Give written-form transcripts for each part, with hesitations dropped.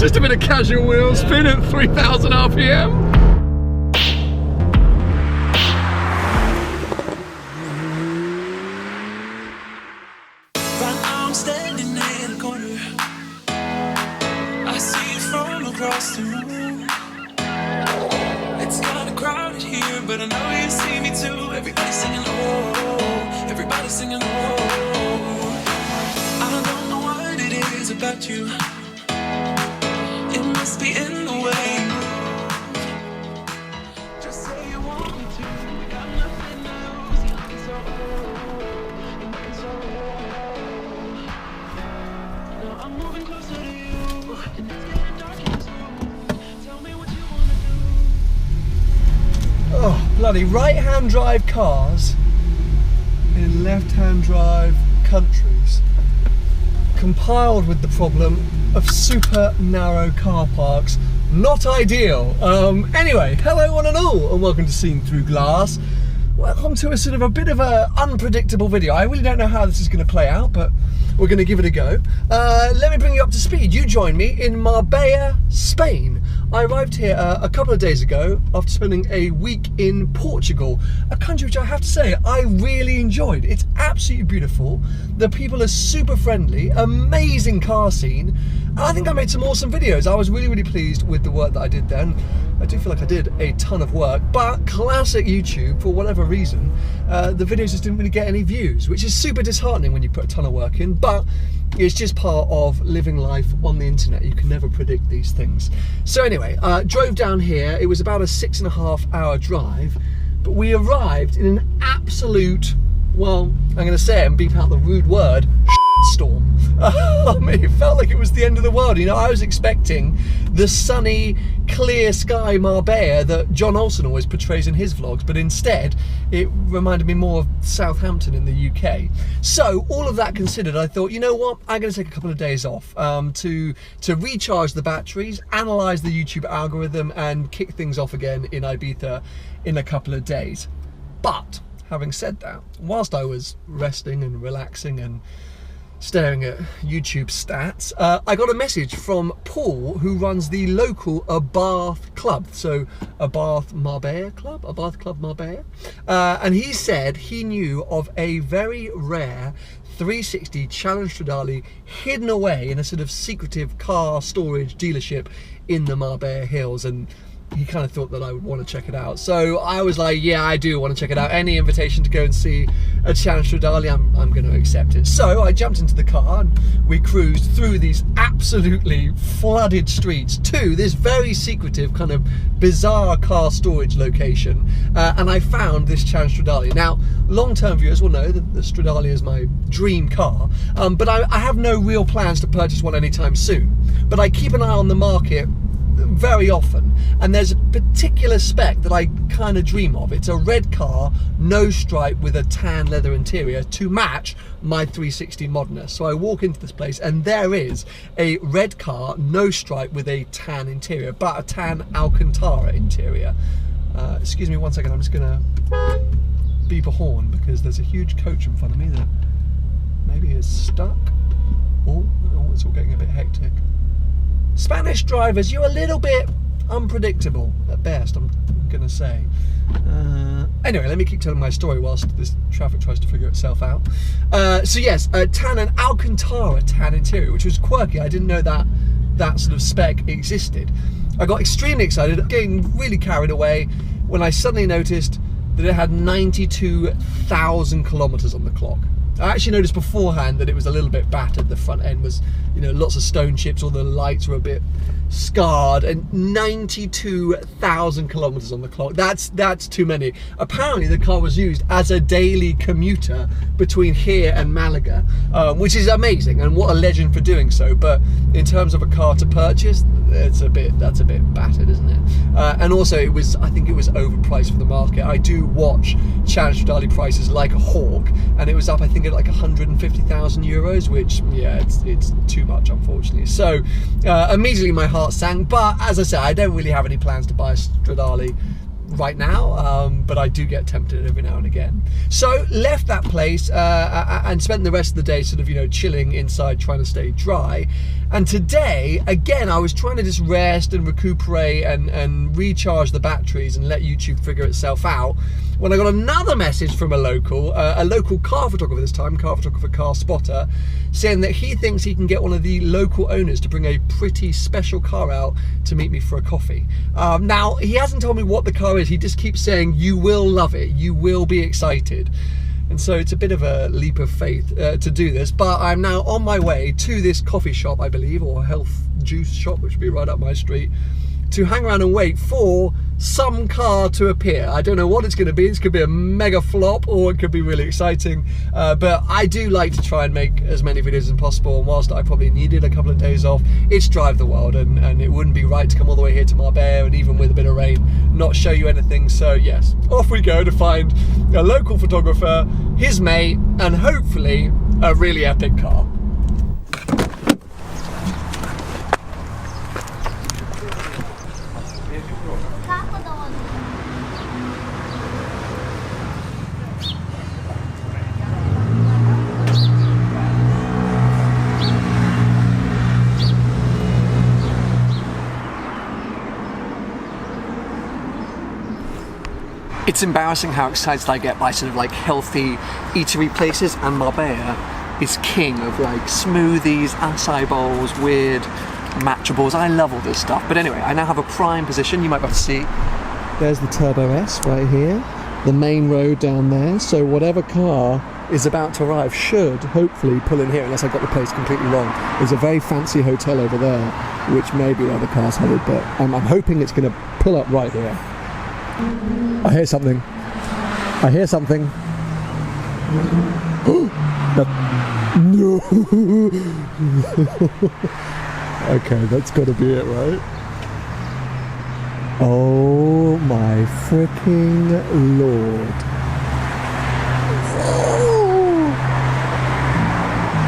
Just a bit of casual wheel spin at 3,000 RPM. Right now I'm standing in a corner. I see you from across the room. It's kinda crowded here, but I know you see me too. Everybody's singing oh, everybody's singing oh. I don't know what it is about you. It must be in the way you move. Just say you want me to. We got nothing to lose. You're looking so old. You're looking so old. Now I'm moving closer to you, and it's getting dark in this room. Tell me what you wanna do. Oh, bloody right-hand drive cars in left-hand drive countries, compiled with the problem of super narrow car parks. Not ideal. Anyway, hello one and all, and welcome to Seen Through Glass. Welcome to a sort of a bit of a unpredictable video. I really don't know how this is going to play out, but we're going to give it a go. Let me bring you up to speed. You joined me in Marbella, Spain. I arrived here a couple of days ago after spending a week in Portugal, a country which I have to say I really enjoyed. It's absolutely beautiful. The people are super friendly, amazing car scene. And I think I made some awesome videos. I was really, really pleased with the work that I did then. I do feel like I did a ton of work, but classic YouTube, for whatever reason, the videos just didn't really get any views, which is super disheartening when you put a ton of work in, but it's just part of living life on the internet. You can never predict these things. So anyway, drove down here. It was about a 6.5 hour drive, but we arrived in an absolute, well, I'm going to say it and beep out the rude word, storm. It felt like it was the end of the world. You know, I was expecting the sunny, clear sky Marbella that John Olsen always portrays in his vlogs, but instead it reminded me more of Southampton in the UK. So all of that considered, I thought, you know what, I'm going to take a couple of days off to recharge the batteries, analyse the YouTube algorithm, and kick things off again in Ibiza in a couple of days. But having said that, whilst I was resting and relaxing and staring at YouTube stats, I got a message from Paul, who runs the local Abarth club, so Abarth Marbella club, Abarth Club Marbella, and he said he knew of a very rare 360 Challenge Stradale hidden away in a sort of secretive car storage dealership in the Marbella Hills, and he kind of thought that I would want to check it out. So I was like, yeah, I do want to check it out. Any invitation to go and see a Challenge Stradale, I'm going to accept it. So I jumped into the car and we cruised through these absolutely flooded streets to this very secretive kind of bizarre car storage location, and I found this Challenge Stradale. Now, long-term viewers will know that the Stradale is my dream car, but I have no real plans to purchase one anytime soon. But I keep an eye on the market very often, and there's a particular spec that I kind of dream of. It's a red car, no stripe, with a tan leather interior to match my 360 Modena. So I walk into this place and there is a red car, no stripe, with a tan interior, but a tan Alcantara interior. Excuse me one second, I'm just gonna beep a horn because there's a huge coach in front of me that maybe is stuck. Oh, it's all getting a bit hectic. Spanish drivers, you're a little bit unpredictable at best, I'm gonna say. Anyway, let me keep telling my story whilst this traffic tries to figure itself out. So yes, tan and Alcantara tan interior, which was quirky. I didn't know that sort of spec existed. I got extremely excited, getting really carried away when I suddenly noticed that it had 92,000 kilometers on the clock. I actually noticed beforehand that it was a little bit battered. The front end was, you know, lots of stone chips, all the lights were a bit scarred, and 92,000 kilometers on the clock. That's too many. Apparently the car was used as a daily commuter between here and Malaga, which is amazing, and what a legend for doing so. But in terms of a car to purchase, that's a bit battered, isn't it? And also I think it was overpriced for the market. I do watch Challenge Stradale prices like a hawk, and it was up, I think, at like 150,000 euros, which, yeah, it's too much, unfortunately. So immediately my heart sank, but as I said, I don't really have any plans to buy a Stradale right now, but I do get tempted every now and again. So left that place and spent the rest of the day sort of, you know, chilling inside, trying to stay dry. And today, again, I was trying to just rest and recuperate and recharge the batteries and let YouTube figure itself out, when I got another message from a local car photographer this time, car photographer, car spotter, saying that he thinks he can get one of the local owners to bring a pretty special car out to meet me for a coffee. Now, he hasn't told me what the car is. He just keeps saying, you will love it, you will be excited. And so it's a bit of a leap of faith to do this, but I'm now on my way to this coffee shop, I believe, or health juice shop, which would be right up my street, to hang around and wait for some car to appear. I don't know what it's going to be. This could be a mega flop, or it could be really exciting. But I do like to try and make as many videos as possible, and whilst I probably needed a couple of days off, it's drive the world, and it wouldn't be right to come all the way here to Marbella, and even with a bit of rain, not show you anything. So yes, off we go to find a local photographer, his mate, and hopefully a really epic car. It's embarrassing how excited I get by sort of like healthy eatery places, and Marbella is king of like smoothies, acai bowls, weird matchables. I love all this stuff. But anyway, I now have a prime position. You might be able to see. There's the Turbo S right here, the main road down there. So whatever car is about to arrive should hopefully pull in here, unless I got the place completely wrong. There's a very fancy hotel over there, which may be where the car's headed, but I'm hoping it's going to pull up right here. I hear something. I hear something. No. Okay, that's got to be it, right? Oh my freaking lord.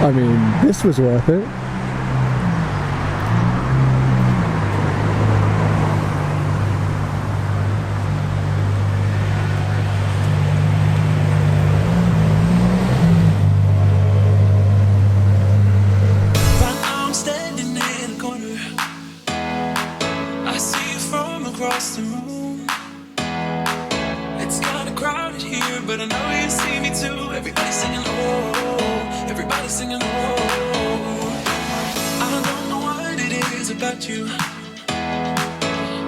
I mean, this was worth it. Across the room, it's kind of crowded here, but I know you see me too. Everybody's singing oh, everybody's singing oh. I don't know what it is about you,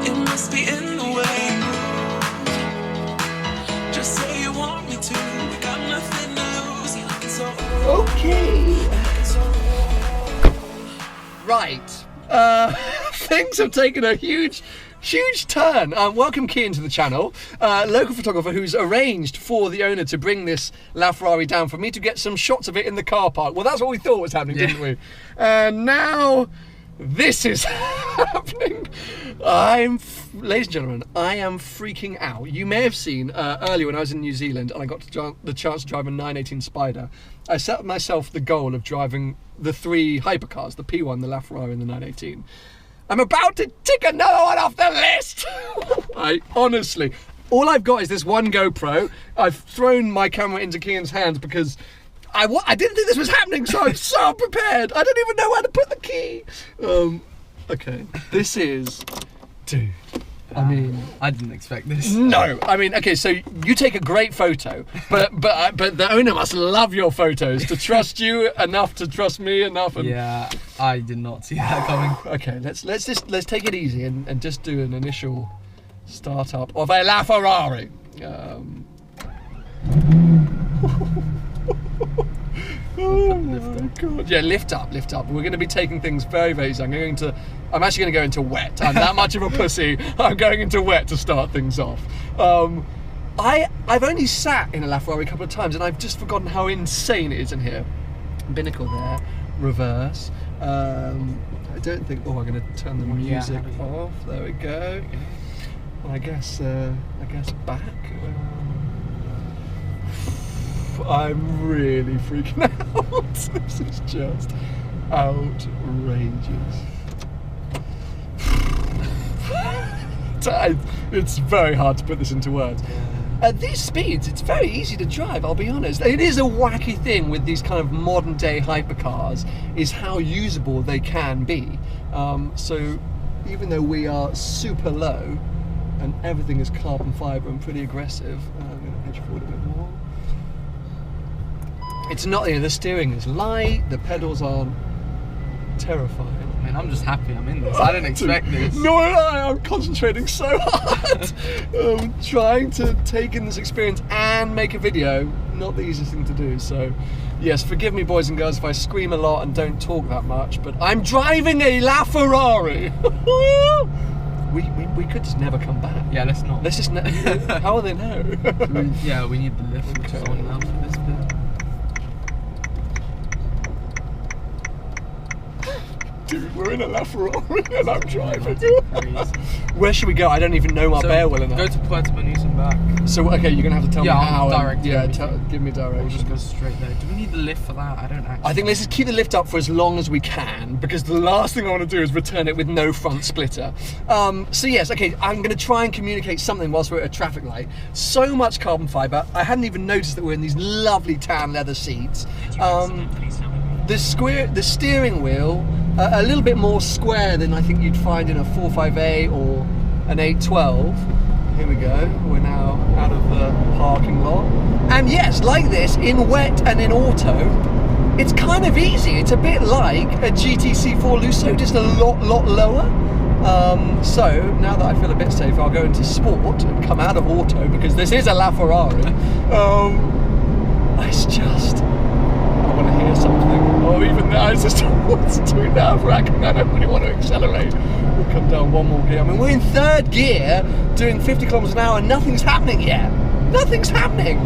it must be in the way you move. Just say you want me to, we got nothing to lose. You're looking so okay. Right, things have taken a huge turn. Welcome Kian to the channel, local photographer who's arranged for the owner to bring this LaFerrari down for me to get some shots of it in the car park. Well, that's what we thought was happening, didn't we? And now this is happening. Ladies and gentlemen, I am freaking out. You may have seen earlier when I was in New Zealand and I got the chance to drive a 918 Spider, I set myself the goal of driving the 3 hypercars, the P1, the LaFerrari and the 918. I'm about to tick another one off the list. I honestly, all I've got is this one GoPro. I've thrown my camera into Kian's hands because I didn't think this was happening, so I'm so prepared. I don't even know where to put the key. Okay, this is, dude. I mean, I didn't expect this. No, I mean, okay, so you take a great photo, but the owner must love your photos to trust you enough to trust me enough. And yeah, I did not see that coming. Okay, let's take it easy and just do an initial startup of a LaFerrari. Oh my god! Yeah, lift up. We're going to be taking things very, very easy. I'm actually going to go into wet. I'm that much of a pussy. I'm going into wet to start things off. I've only sat in a LaFerrari a couple of times, and I've just forgotten how insane it is in here. Binnacle there, reverse. I don't think. Oh, I'm going to turn the music off. There we go. I guess back. I'm really freaking out. This is just outrageous. It's very hard to put this into words. At these speeds, it's very easy to drive, I'll be honest. It is a wacky thing with these kind of modern day hypercars, is how usable they can be. So even though we are super low and everything is carbon fibre and pretty aggressive, I'm going to edge forward a bit more. It's not, the steering is light, the pedals aren't terrifying. I mean, I'm just happy I'm in this. I didn't expect this. Nor did I. I'm concentrating so hard. Trying to take in this experience and make a video, not the easiest thing to do. So, yes, forgive me, boys and girls, if I scream a lot and don't talk that much, but I'm driving a LaFerrari. we could just never come back. Yeah, let's not. Let's just. How will they know? Yeah, we need the lift on now for this bit. Dude, we're in a LaFerrari and I'm driving. Where should we go? I don't even know Marbella well enough. Go to Puerto Banús and back. So, okay, you're going to have to tell me how. Direct. Give me directions. We'll just go straight there. Do we need the lift for that? I don't actually. I think let's just keep the lift up for as long as we can, because the last thing I want to do is return it with no front splitter. So yes, okay, I'm going to try and communicate something whilst we're at a traffic light. So much carbon fibre. I hadn't even noticed that we're in these lovely tan leather seats. The steering wheel, a little bit more square than I think you'd find in a 45A or an 812. Here we go, we're now out of the parking lot. And yes, like this, in wet and in auto, it's kind of easy. It's a bit like a GTC4 Lusso, just a lot lower. So now that I feel a bit safer, I'll go into sport and come out of auto, because this is a LaFerrari. It's just, I want to hear something. Oh, even now it's just it's too nerve-wracking. I don't really want to accelerate. We'll come down one more gear. I mean, we're in third gear, doing 50 kilometers an hour, and nothing's happening yet. Nothing's happening.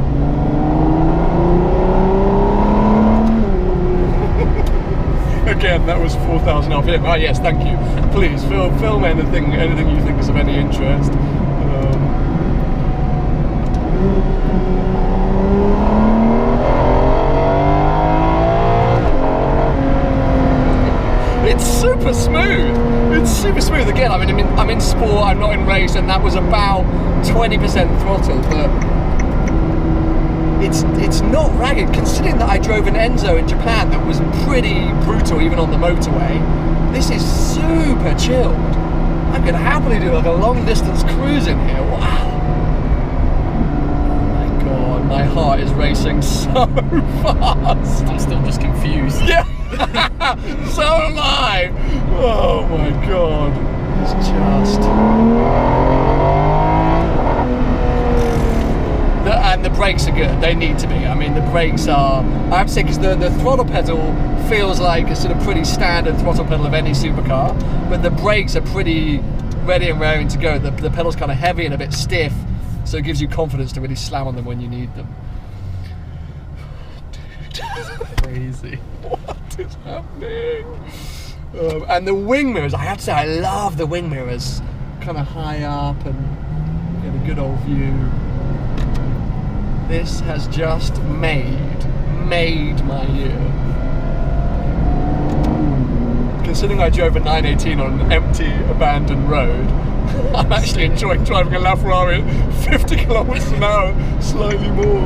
Again, that was 4,000 RPM. Oh yes, thank you. Please film anything you think is of any interest. It's super smooth. It's super smooth. Again, I mean, I'm in sport. I'm not in race, and that was about 20% throttle, but it's not ragged. Considering that I drove an Eᴘ in Japan that was pretty brutal, even on the motorway. This is super chilled. I could happily do like a long distance cruise in here. Wow. Oh my god, my heart is racing so fast. I'm still just confused. Yeah. So am I. Oh my god. It's just. And the brakes are good. They need to be. I mean, the brakes are. I have to say, because the throttle pedal feels like a sort of pretty standard throttle pedal of any supercar, but the brakes are pretty ready and raring to go. The pedal's kind of heavy and a bit stiff, so it gives you confidence to really slam on them when you need them. Crazy. What is happening? And the wing mirrors, I have to say, I love the wing mirrors. Kind of high up and get a good old view. This has just made my year. Considering I drove a 918 on an empty, abandoned road, I'm actually enjoying driving a LaFerrari at 50 kilometers an hour, slightly more.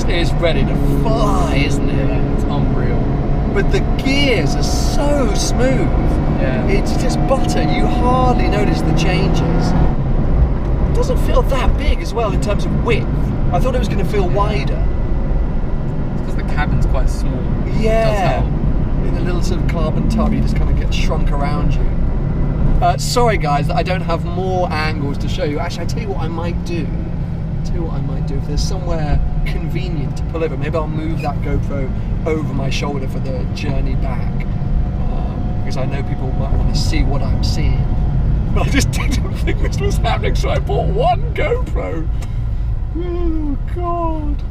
It's ready to fly, isn't it? It's unreal. But the gears are so smooth. Yeah. It's just butter. You hardly notice the changes. It doesn't feel that big as well in terms of width. I thought it was going to feel wider. It's because the cabin's quite small. Yeah. In a little sort of carbon tub, you just kind of get shrunk around you. Sorry guys that I don't have more angles to show you. Actually, I tell you what I might do. If there's somewhere convenient to pull over, maybe I'll move that GoPro over my shoulder for the journey back, because I know people might want to see what I'm seeing, but I just didn't think this was happening, so I bought one GoPro. Oh god.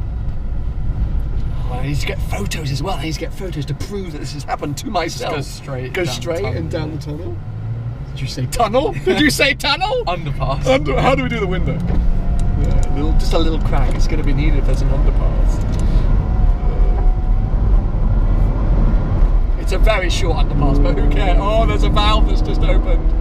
I need to get photos as well. I need to get photos to prove that this has happened to myself. Just go straight. Go straight and down the tunnel. Did you say tunnel? Did you say tunnel? Underpass. How do we do the window? Yeah, just a little crack. It's going to be needed if there's an underpass. It's a very short underpass, but who cares? Oh, there's a valve that's just opened.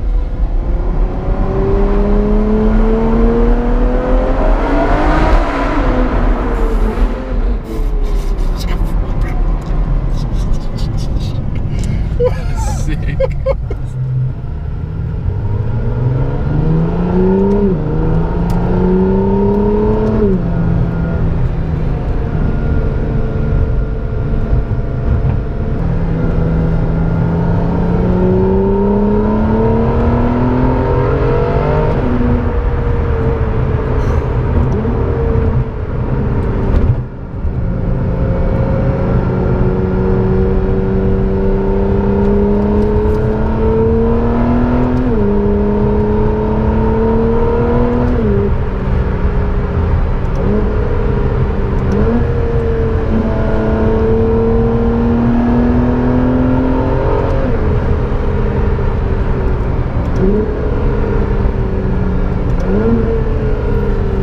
Sick.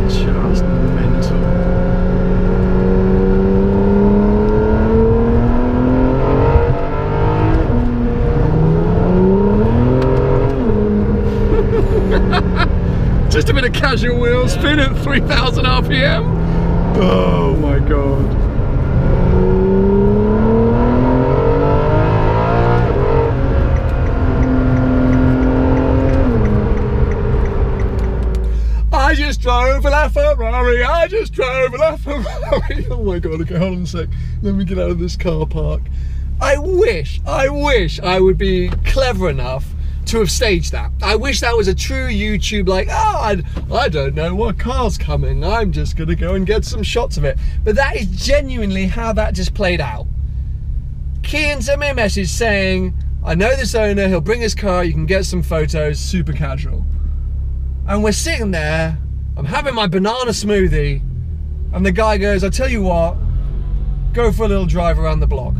Just mental. Just a bit of casual wheel spin at 3,000 RPM. Oh my god. I just drove a LaFerrari, I just drove a LaFerrari. Oh my god, okay, hold on a sec. Let me get out of this car park. I wish I would be clever enough to have staged that. I wish that was a true YouTube, like, oh, I don't know what car's coming, I'm just gonna go and get some shots of it. But that is genuinely how that just played out. Kian sent me a message saying, I know this owner, he'll bring his car, you can get some photos, super casual. And we're sitting there, I'm having my banana smoothie, and the guy goes, I tell you what, go for a little drive around the block.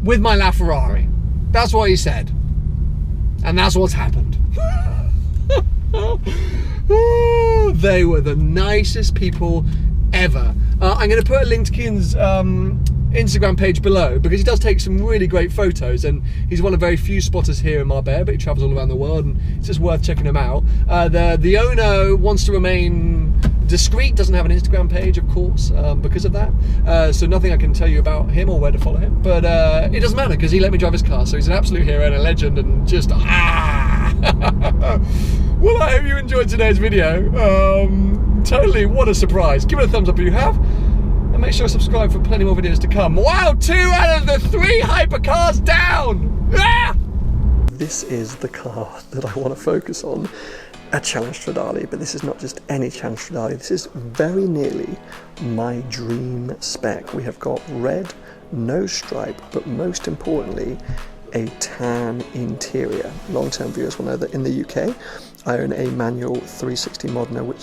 With my LaFerrari. That's what he said. And that's what's happened. They were the nicest people ever. I'm going to put a link to Kian's Instagram page below, because he does take some really great photos, and he's one of very few spotters here in Marbella, but he travels all around the world, and it's just worth checking him out. The owner wants to remain discreet, doesn't have an Instagram page, of course, because of that. So nothing I can tell you about him or where to follow him, but it doesn't matter because he let me drive his car, so he's an absolute hero and a legend, and just Well, I hope you enjoyed today's video. Totally, what a surprise. Give it a thumbs up if you have. And make sure to subscribe for plenty more videos to come. Wow, 2 out of the 3 hypercars down! Ah! This is the car that I want to focus on, a Cian Stradale, but this is not just any Cian Stradale, this is very nearly my dream spec. We have got red, no stripe, but most importantly, a tan interior. Long-term viewers will know that in the UK, I own a manual 360 Modena, which